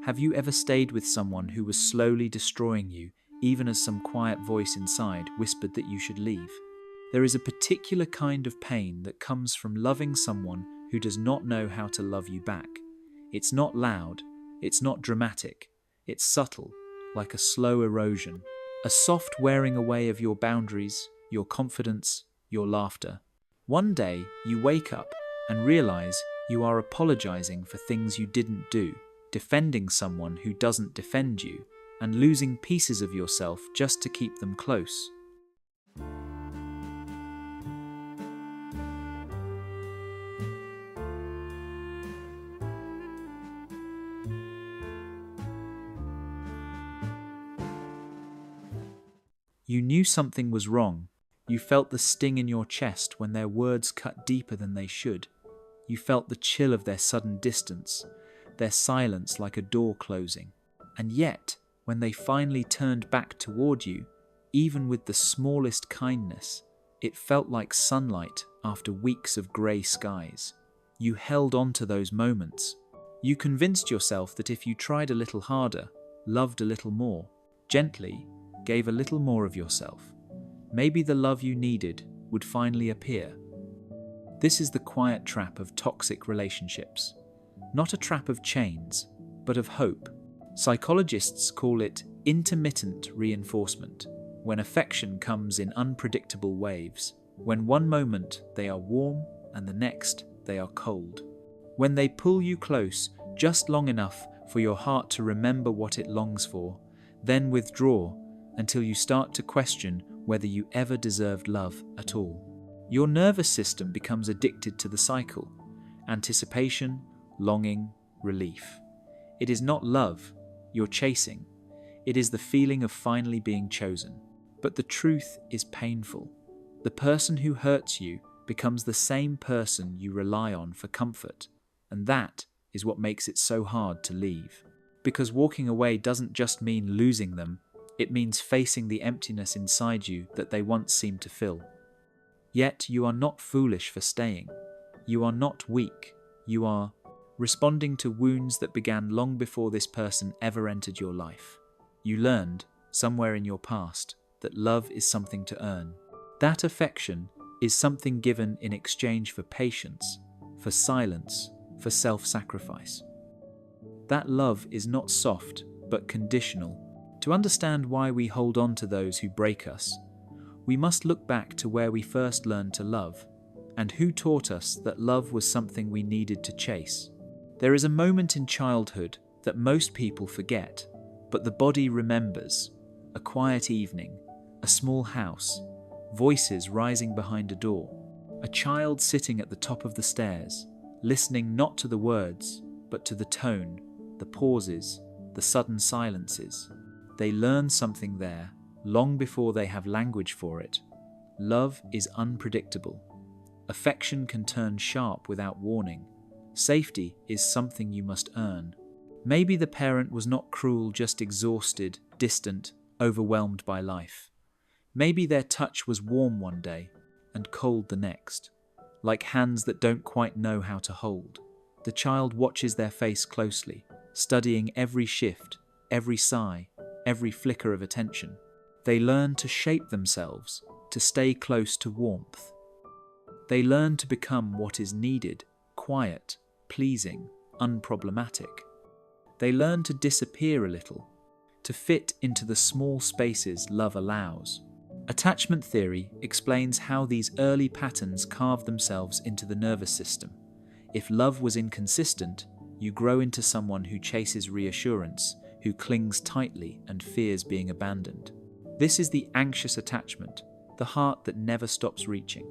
Have you ever stayed with someone who was slowly destroying you, even as some quiet voice inside whispered that you should leave? There is a particular kind of pain that comes from loving someone who does not know how to love you back. It's not loud, it's not dramatic, it's subtle, like a slow erosion, a soft wearing away of your boundaries, your confidence, your laughter. One day, you wake up and realize you are apologizing for things you didn't do, defending someone who doesn't defend you, and losing pieces of yourself just to keep them close. You knew something was wrong. You felt the sting in your chest when their words cut deeper than they should. You felt the chill of their sudden distance, their silence like a door closing. And yet, when they finally turned back toward you, even with the smallest kindness, it felt like sunlight after weeks of grey skies. You held on to those moments. You convinced yourself that if you tried a little harder, loved a little more, gently, gave a little more of yourself, maybe the love you needed would finally appear. This is the quiet trap of toxic relationships. Not a trap of chains, but of hope. Psychologists call it intermittent reinforcement, when affection comes in unpredictable waves, when one moment they are warm and the next they are cold. When they pull you close just long enough for your heart to remember what it longs for, then withdraw until you start to question whether you ever deserved love at all. Your nervous system becomes addicted to the cycle: anticipation, longing, relief. It is not love you're chasing. It is the feeling of finally being chosen. But the truth is painful. The person who hurts you becomes the same person you rely on for comfort, and that is what makes it so hard to leave. Because walking away doesn't just mean losing them, it means facing the emptiness inside you that they once seemed to fill. Yet you are not foolish for staying. You are not weak. You are responding to wounds that began long before this person ever entered your life. You learned, somewhere in your past, that love is something to earn. That affection is something given in exchange for patience, for silence, for self-sacrifice. That love is not soft, but conditional. To understand why we hold on to those who break us, we must look back to where we first learned to love, and who taught us that love was something we needed to chase. There is a moment in childhood that most people forget, but the body remembers. A quiet evening, a small house, voices rising behind a door, a child sitting at the top of the stairs, listening not to the words, but to the tone, the pauses, the sudden silences. They learn something there, long before they have language for it. Love is unpredictable. Affection can turn sharp without warning. Safety is something you must earn. Maybe the parent was not cruel, just exhausted, distant, overwhelmed by life. Maybe their touch was warm one day and cold the next, like hands that don't quite know how to hold. The child watches their face closely, studying every shift, every sigh, every flicker of attention. They learn to shape themselves, to stay close to warmth. They learn to become what is needed, quiet, pleasing, unproblematic. They learn to disappear a little, to fit into the small spaces love allows. Attachment theory explains how these early patterns carve themselves into the nervous system. If love was inconsistent, you grow into someone who chases reassurance, who clings tightly and fears being abandoned. This is the anxious attachment, the heart that never stops reaching.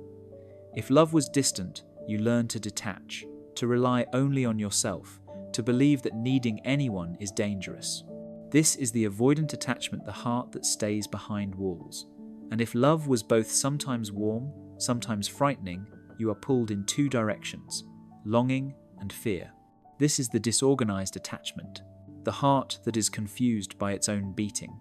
If love was distant, you learn to detach, to rely only on yourself, to believe that needing anyone is dangerous. This is the avoidant attachment, the heart that stays behind walls. And if love was both sometimes warm, sometimes frightening, you are pulled in two directions, longing and fear. This is the disorganized attachment, the heart that is confused by its own beating.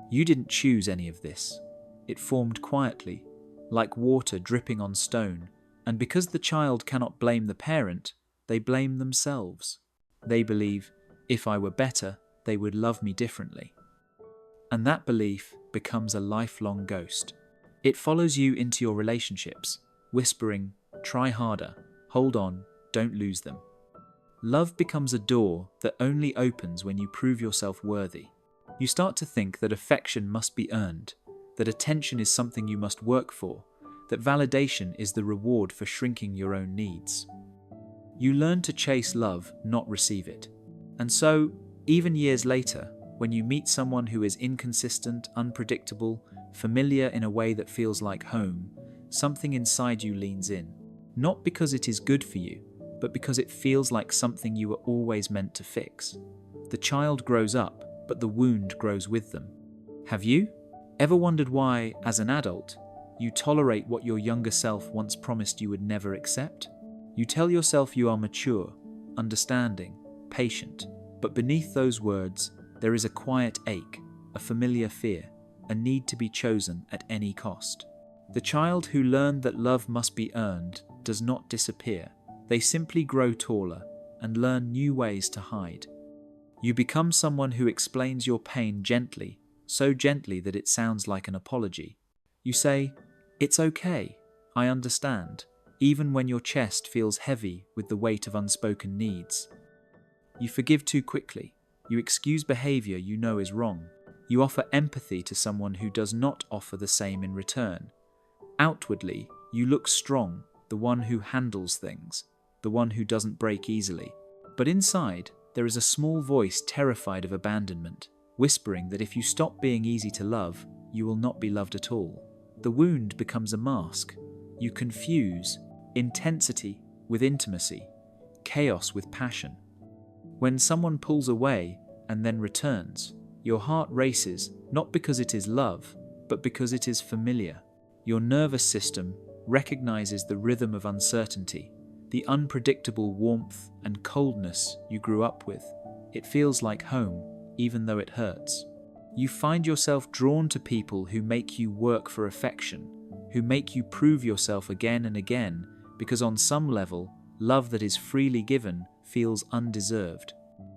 You didn't choose any of this. It formed quietly, like water dripping on stone, and because the child cannot blame the parent, they blame themselves. They believe, If I were better, they would love me differently. And that belief becomes a lifelong ghost. It follows you into your relationships, whispering, "Try harder, hold on, don't lose them." Love becomes a door that only opens when you prove yourself worthy. You start to think that affection must be earned, that attention is something you must work for, that validation is the reward for shrinking your own needs. You learn to chase love, not receive it. And so, even years later, when you meet someone who is inconsistent, unpredictable, familiar in a way that feels like home, something inside you leans in. Not because it is good for you, but because it feels like something you were always meant to fix. The child grows up, but the wound grows with them. Have you ever wondered why, as an adult, you tolerate what your younger self once promised you would never accept? You tell yourself you are mature, understanding, patient, but beneath those words, there is a quiet ache, a familiar fear, a need to be chosen at any cost. The child who learned that love must be earned does not disappear. They simply grow taller and learn new ways to hide. You become someone who explains your pain gently, so gently that it sounds like an apology. You say, "It's okay, I understand," even when your chest feels heavy with the weight of unspoken needs. You forgive too quickly. You excuse behavior you know is wrong. You offer empathy to someone who does not offer the same in return. Outwardly, you look strong, the one who handles things, the one who doesn't break easily. But inside, there is a small voice terrified of abandonment, whispering that if you stop being easy to love, you will not be loved at all. The wound becomes a mask. You confuse intensity with intimacy, chaos with passion. When someone pulls away and then returns, your heart races, not because it is love, but because it is familiar. Your nervous system recognizes the rhythm of uncertainty, the unpredictable warmth and coldness you grew up with. It feels like home, even though it hurts. You find yourself drawn to people who make you work for affection, who make you prove yourself again and again, because on some level, love that is freely given feels undeserved.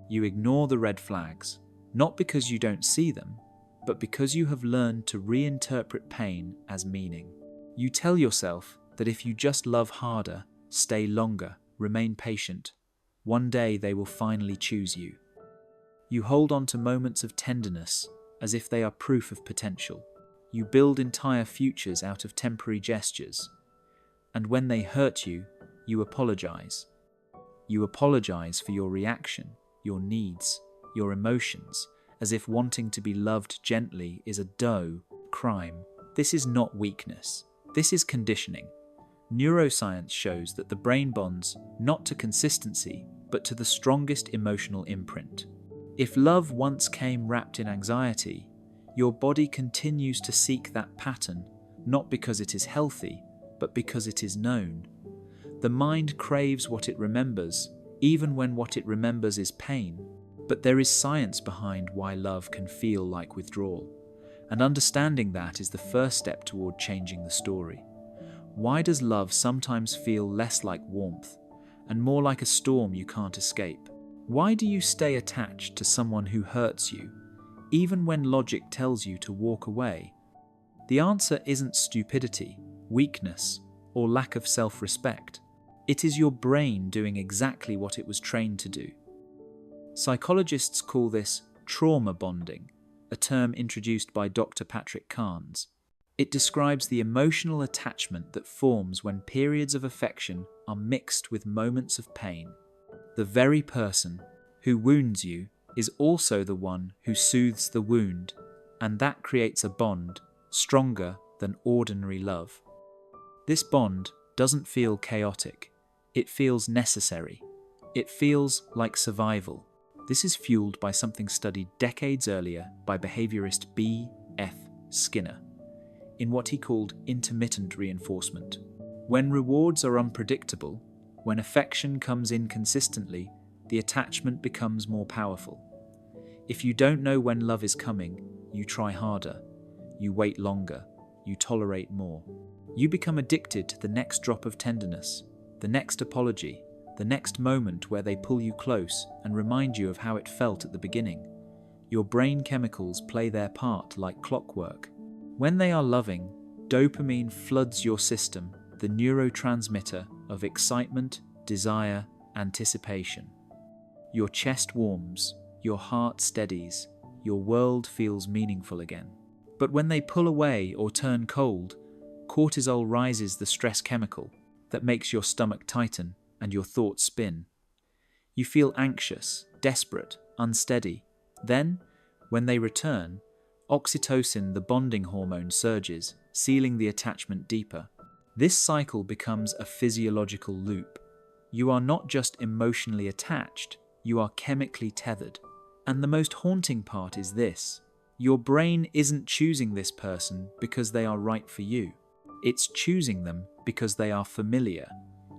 You ignore the red flags, not because you don't see them, but because you have learned to reinterpret pain as meaning. You tell yourself that if you just love harder, stay longer, remain patient, one day they will finally choose you. You hold on to moments of tenderness as if they are proof of potential. You build entire futures out of temporary gestures. And when they hurt you, you apologize. You apologize for your reaction, your needs, your emotions, as if wanting to be loved gently is a crime. This is not weakness. This is conditioning. Neuroscience shows that the brain bonds not to consistency, but to the strongest emotional imprint. If love once came wrapped in anxiety, your body continues to seek that pattern, not because it is healthy, but because it is known. The mind craves what it remembers, even when what it remembers is pain. But there is science behind why love can feel like withdrawal, and understanding that is the first step toward changing the story. Why does love sometimes feel less like warmth and more like a storm you can't escape? Why do you stay attached to someone who hurts you, even when logic tells you to walk away? The answer isn't stupidity, weakness, or lack of self-respect. It is your brain doing exactly what it was trained to do. Psychologists call this trauma bonding, a term introduced by Dr. Patrick Carnes. It describes the emotional attachment that forms when periods of affection are mixed with moments of pain. The very person who wounds you is also the one who soothes the wound, and that creates a bond stronger than ordinary love. This bond doesn't feel chaotic. It feels necessary. It feels like survival. This is fueled by something studied decades earlier by behaviorist B.F. Skinner in what he called intermittent reinforcement. When rewards are unpredictable, when affection comes inconsistently, the attachment becomes more powerful. If you don't know when love is coming, you try harder, you wait longer, you tolerate more. You become addicted to the next drop of tenderness, the next apology, the next moment where they pull you close and remind you of how it felt at the beginning. Your brain chemicals play their part like clockwork. When they are loving, dopamine floods your system, the neurotransmitter of excitement, desire, anticipation. Your chest warms, your heart steadies, your world feels meaningful again. But when they pull away or turn cold, cortisol rises, the stress chemical that makes your stomach tighten and your thoughts spin. You feel anxious, desperate, unsteady. Then, when they return, oxytocin, the bonding hormone, surges, sealing the attachment deeper. This cycle becomes a physiological loop. You are not just emotionally attached, you are chemically tethered. And the most haunting part is this: your brain isn't choosing this person because they are right for you. It's choosing them because they are familiar.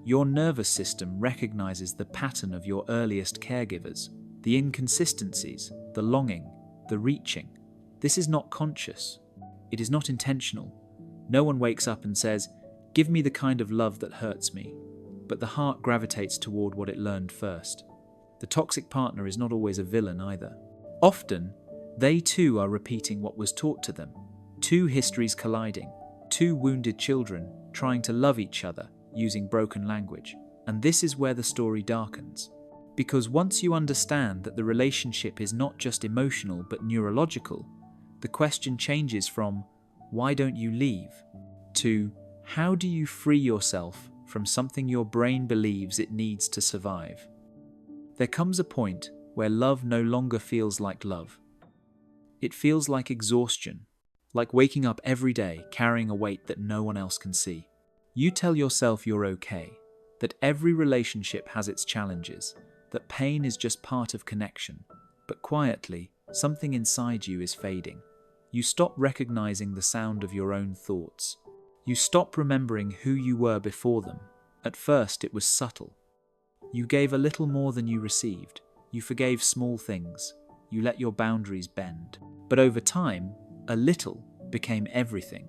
Your nervous system recognizes the pattern of your earliest caregivers, the inconsistencies, the longing, the reaching. This is not conscious. It is not intentional. No one wakes up and says, "Give me the kind of love that hurts me." But the heart gravitates toward what it learned first. The toxic partner is not always a villain either. Often, they too are repeating what was taught to them. Two histories colliding, two wounded children trying to love each other using broken language. And this is where the story darkens. Because once you understand that the relationship is not just emotional but neurological, the question changes from, "Why don't you leave?" to, "How do you free yourself from something your brain believes it needs to survive?" There comes a point where love no longer feels like love. It feels like exhaustion, like waking up every day carrying a weight that no one else can see. You tell yourself you're okay, that every relationship has its challenges, that pain is just part of connection, but quietly, something inside you is fading. You stop recognizing the sound of your own thoughts. You stop remembering who you were before them. At first, it was subtle. You gave a little more than you received. You forgave small things. You let your boundaries bend. But over time, a little became everything.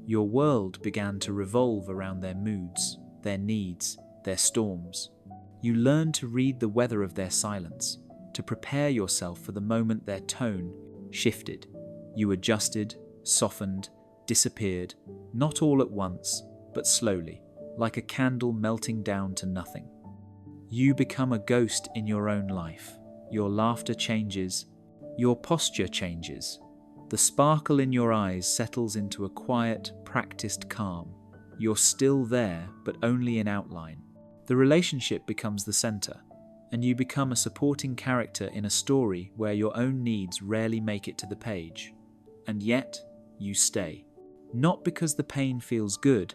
Your world began to revolve around their moods, their needs, their storms. You learned to read the weather of their silence, to prepare yourself for the moment their tone shifted. You adjusted, softened, disappeared, not all at once, but slowly, like a candle melting down to nothing. You become a ghost in your own life. Your laughter changes, your posture changes. The sparkle in your eyes settles into a quiet, practiced calm. You're still there, but only in outline. The relationship becomes the center, and you become a supporting character in a story where your own needs rarely make it to the page. And yet, you stay. Not because the pain feels good,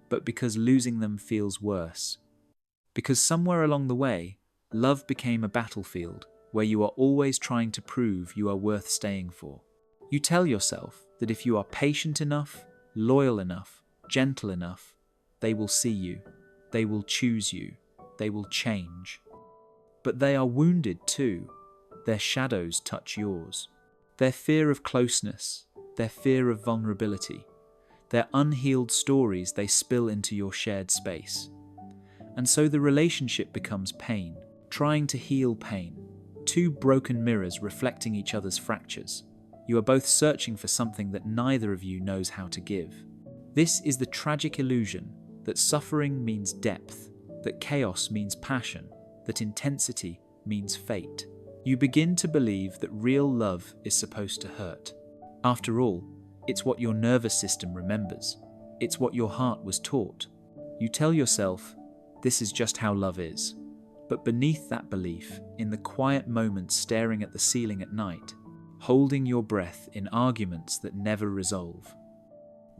but because losing them feels worse. Because somewhere along the way, love became a battlefield where you are always trying to prove you are worth staying for. You tell yourself that if you are patient enough, loyal enough, gentle enough, they will see you, they will choose you, they will change. But they are wounded too. Their shadows touch yours. Their fear of closeness, their fear of vulnerability, their unhealed stories they spill into your shared space. And so the relationship becomes pain, trying to heal pain. Two broken mirrors reflecting each other's fractures. You are both searching for something that neither of you knows how to give. This is the tragic illusion that suffering means depth, that chaos means passion, that intensity means fate. You begin to believe that real love is supposed to hurt. After all, it's what your nervous system remembers. It's what your heart was taught. You tell yourself, this is just how love is. But beneath that belief, in the quiet moments staring at the ceiling at night, holding your breath in arguments that never resolve,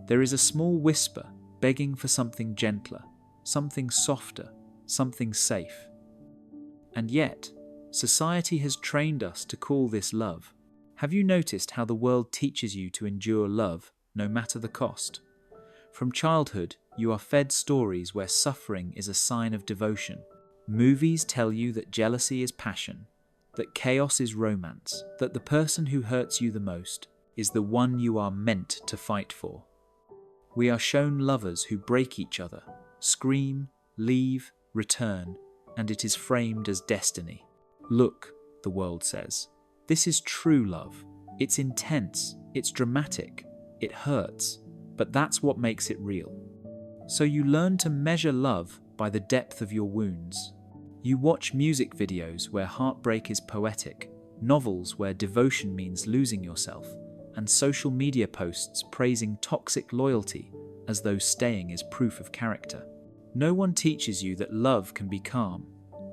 there is a small whisper begging for something gentler, something softer, something safe. And yet, society has trained us to call this love. Have you noticed how the world teaches you to endure love, no matter the cost? From childhood, you are fed stories where suffering is a sign of devotion. Movies tell you that jealousy is passion, that chaos is romance, that the person who hurts you the most is the one you are meant to fight for. We are shown lovers who break each other, scream, leave, return, and it is framed as destiny. Look, the world says, this is true love. It's intense, it's dramatic, it hurts, but that's what makes it real. So you learn to measure love by the depth of your wounds. You watch music videos where heartbreak is poetic, novels where devotion means losing yourself, and social media posts praising toxic loyalty as though staying is proof of character. No one teaches you that love can be calm,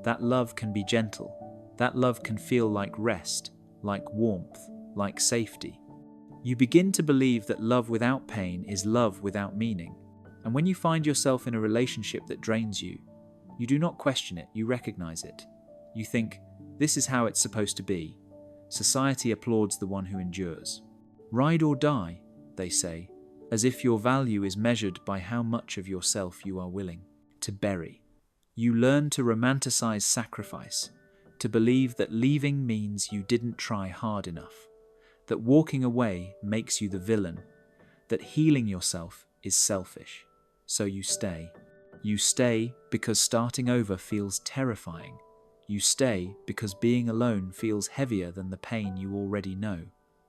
that love can be gentle, that love can feel like rest, like warmth, like safety. You begin to believe that love without pain is love without meaning. And when you find yourself in a relationship that drains you, you do not question it, you recognize it. You think, this is how it's supposed to be. Society applauds the one who endures. Ride or die, they say, as if your value is measured by how much of yourself you are willing to bury. You learn to romanticize sacrifice, to believe that leaving means you didn't try hard enough, that walking away makes you the villain, that healing yourself is selfish. So you stay. You stay because starting over feels terrifying. You stay because being alone feels heavier than the pain you already know.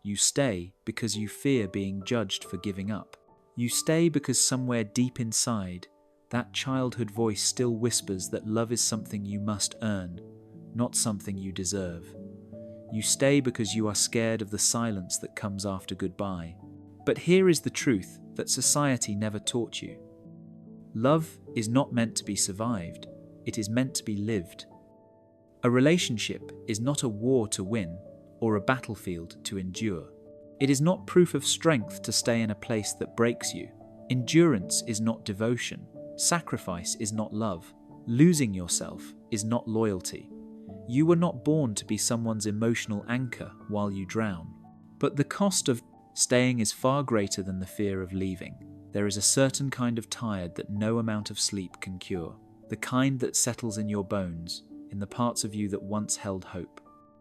You stay because you fear being judged for giving up. You stay because somewhere deep inside, that childhood voice still whispers that love is something you must earn, not something you deserve. You stay because you are scared of the silence that comes after goodbye. But here is the truth that society never taught you. Love is not meant to be survived, it is meant to be lived. A relationship is not a war to win or a battlefield to endure. It is not proof of strength to stay in a place that breaks you. Endurance is not devotion. Sacrifice is not love. Losing yourself is not loyalty. You were not born to be someone's emotional anchor while you drown. But the cost of staying is far greater than the fear of leaving. There is a certain kind of tired that no amount of sleep can cure. The kind that settles in your bones, in the parts of you that once held hope.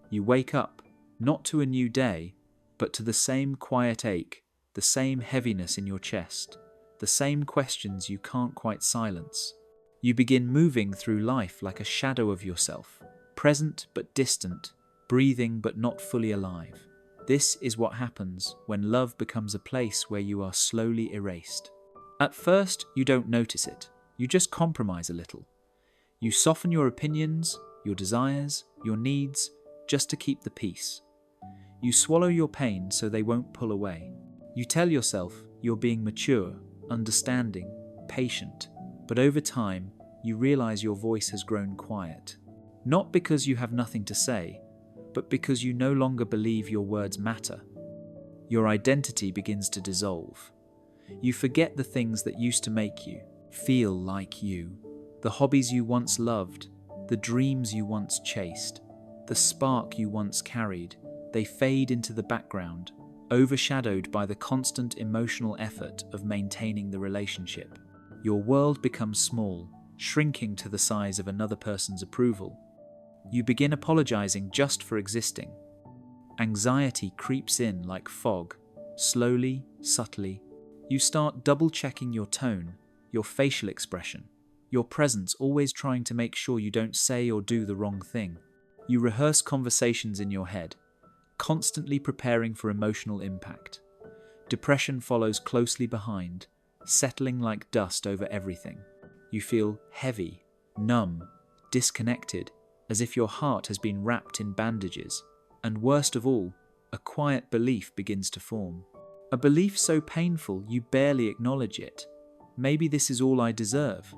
You wake up, not to a new day, but to the same quiet ache, the same heaviness in your chest, the same questions you can't quite silence. You begin moving through life like a shadow of yourself, present but distant, breathing but not fully alive. This is what happens when love becomes a place where you are slowly erased. At first, you don't notice it. You just compromise a little. You soften your opinions, your desires, your needs, just to keep the peace. You swallow your pain so they won't pull away. You tell yourself you're being mature, understanding, patient, but over time, you realize your voice has grown quiet. Not because you have nothing to say, but because you no longer believe your words matter. Your identity begins to dissolve. You forget the things that used to make you feel like you, the hobbies you once loved, the dreams you once chased, the spark you once carried. They fade into the background, overshadowed by the constant emotional effort of maintaining the relationship. Your world becomes small, shrinking to the size of another person's approval. You begin apologizing just for existing. Anxiety creeps in like fog, slowly, subtly. You start double-checking your tone, your facial expression, your presence, always trying to make sure you don't say or do the wrong thing. You rehearse conversations in your head, constantly preparing for emotional impact. Depression follows closely behind, settling like dust over everything. You feel heavy, numb, disconnected, as if your heart has been wrapped in bandages. And worst of all, a quiet belief begins to form. A belief so painful you barely acknowledge it. Maybe this is all I deserve.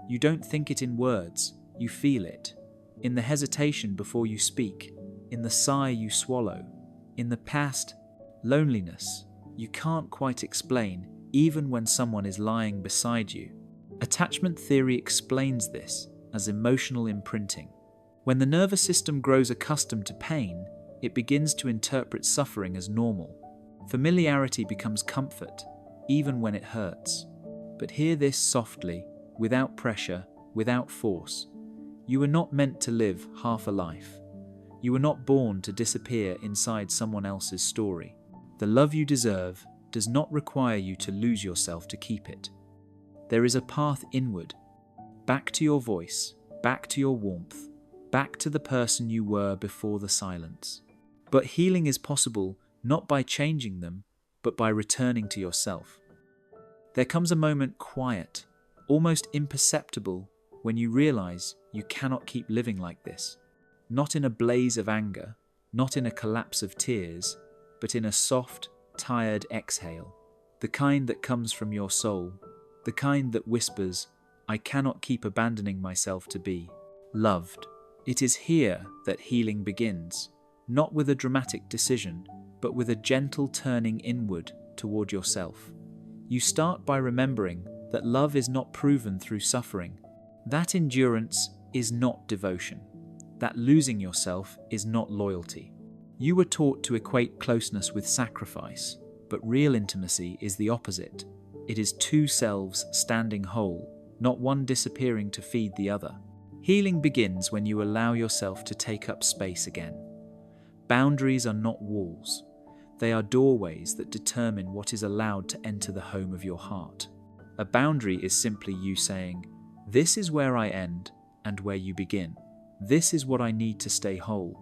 You don't think it in words, you feel it. In the hesitation before you speak, in the sigh you swallow, in the past loneliness you can't quite explain, even when someone is lying beside you. Attachment theory explains this as emotional imprinting. When the nervous system grows accustomed to pain, it begins to interpret suffering as normal. Familiarity becomes comfort, even when it hurts. But hear this softly, without pressure, without force. You were not meant to live half a life. You were not born to disappear inside someone else's story. The love you deserve does not require you to lose yourself to keep it. There is a path inward, back to your voice, back to your warmth, back to the person you were before the silence. But healing is possible not by changing them, but by returning to yourself. There comes a moment quiet, almost imperceptible, when you realize you cannot keep living like this. Not in a blaze of anger, not in a collapse of tears, but in a soft, tired exhale. The kind that comes from your soul, the kind that whispers, "I cannot keep abandoning myself to be loved." It is here that healing begins, not with a dramatic decision, but with a gentle turning inward toward yourself. You start by remembering that love is not proven through suffering, that endurance is not devotion, that losing yourself is not loyalty. You were taught to equate closeness with sacrifice, but real intimacy is the opposite. It is two selves standing whole, not one disappearing to feed the other. Healing begins when you allow yourself to take up space again. Boundaries are not walls. They are doorways that determine what is allowed to enter the home of your heart. A boundary is simply you saying, "This is where I end and where you begin. This is what I need to stay whole."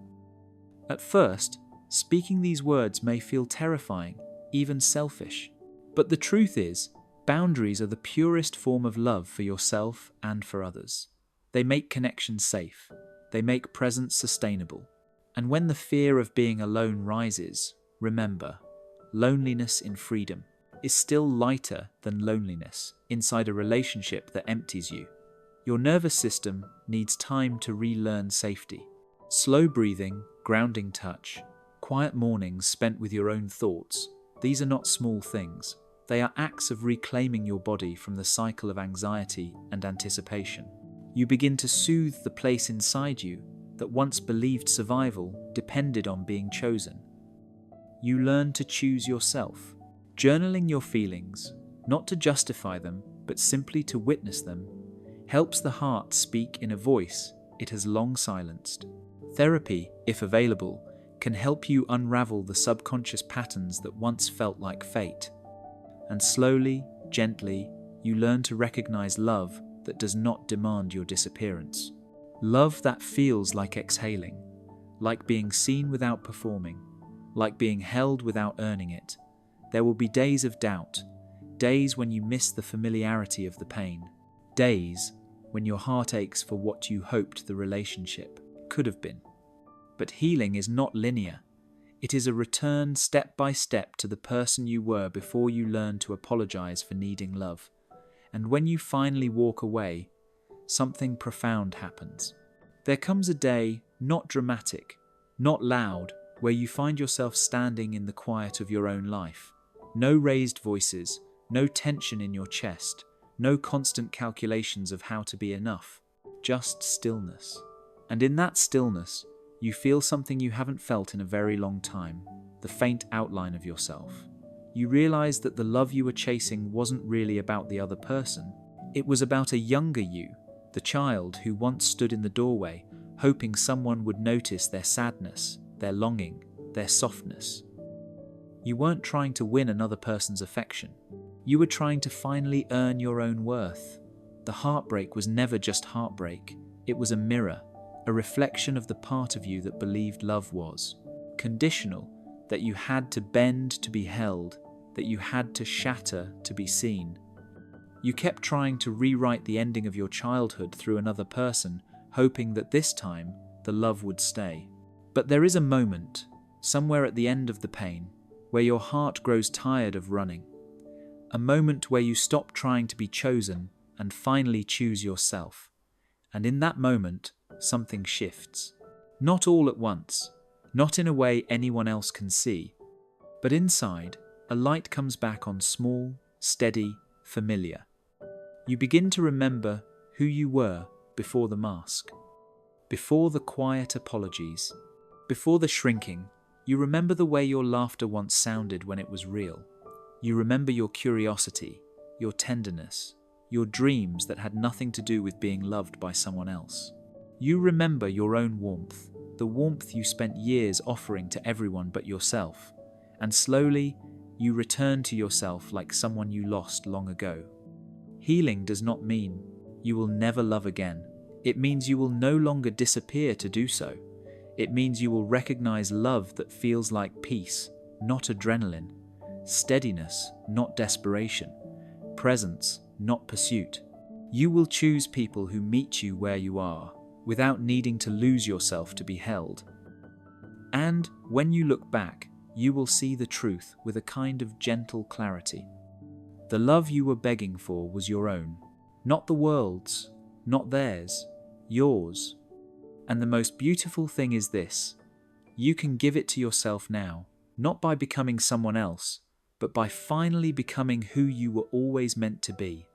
At first, speaking these words may feel terrifying, even selfish. But the truth is, boundaries are the purest form of love for yourself and for others. They make connection safe. They make presence sustainable. And when the fear of being alone rises, remember, loneliness in freedom is still lighter than loneliness inside a relationship that empties you. Your nervous system needs time to relearn safety. Slow breathing, grounding touch, quiet mornings spent with your own thoughts, these are not small things. They are acts of reclaiming your body from the cycle of anxiety and anticipation. You begin to soothe the place inside you that once believed survival depended on being chosen. You learn to choose yourself, journaling your feelings, not to justify them, but simply to witness them, helps the heart speak in a voice it has long silenced. Therapy, if available, can help you unravel the subconscious patterns that once felt like fate. And slowly, gently, you learn to recognize love that does not demand your disappearance. Love that feels like exhaling, like being seen without performing, like being held without earning it. There will be days of doubt, days when you miss the familiarity of the pain, days when your heart aches for what you hoped the relationship could have been. But healing is not linear. It is a return step by step to the person you were before you learned to apologize for needing love. And when you finally walk away, something profound happens. There comes a day, not dramatic, not loud, where you find yourself standing in the quiet of your own life. No raised voices, no tension in your chest, no constant calculations of how to be enough, just stillness. And in that stillness, you feel something you haven't felt in a very long time, the faint outline of yourself. You realize that the love you were chasing wasn't really about the other person. It was about a younger you, the child who once stood in the doorway, hoping someone would notice their sadness, their longing, their softness. You weren't trying to win another person's affection. You were trying to finally earn your own worth. The heartbreak was never just heartbreak. It was a mirror, a reflection of the part of you that believed love was conditional, that you had to bend to be held, that you had to shatter to be seen. You kept trying to rewrite the ending of your childhood through another person, hoping that this time the love would stay. But there is a moment, somewhere at the end of the pain, where your heart grows tired of running. A moment where you stop trying to be chosen and finally choose yourself. And in that moment, something shifts. Not all at once, not in a way anyone else can see, but inside, a light comes back on small, steady, familiar. You begin to remember who you were before the mask, before the quiet apologies, before the shrinking. You remember the way your laughter once sounded when it was real. You remember your curiosity, your tenderness, your dreams that had nothing to do with being loved by someone else. You remember your own warmth, the warmth you spent years offering to everyone but yourself, and slowly you return to yourself like someone you lost long ago. Healing does not mean you will never love again. It means you will no longer disappear to do so. It means you will recognize love that feels like peace, not adrenaline, steadiness, not desperation, presence, not pursuit. You will choose people who meet you where you are, without needing to lose yourself to be held. And when you look back, you will see the truth with a kind of gentle clarity. The love you were begging for was your own, not the world's, not theirs, yours. And the most beautiful thing is this: you can give it to yourself now, not by becoming someone else, but by finally becoming who you were always meant to be.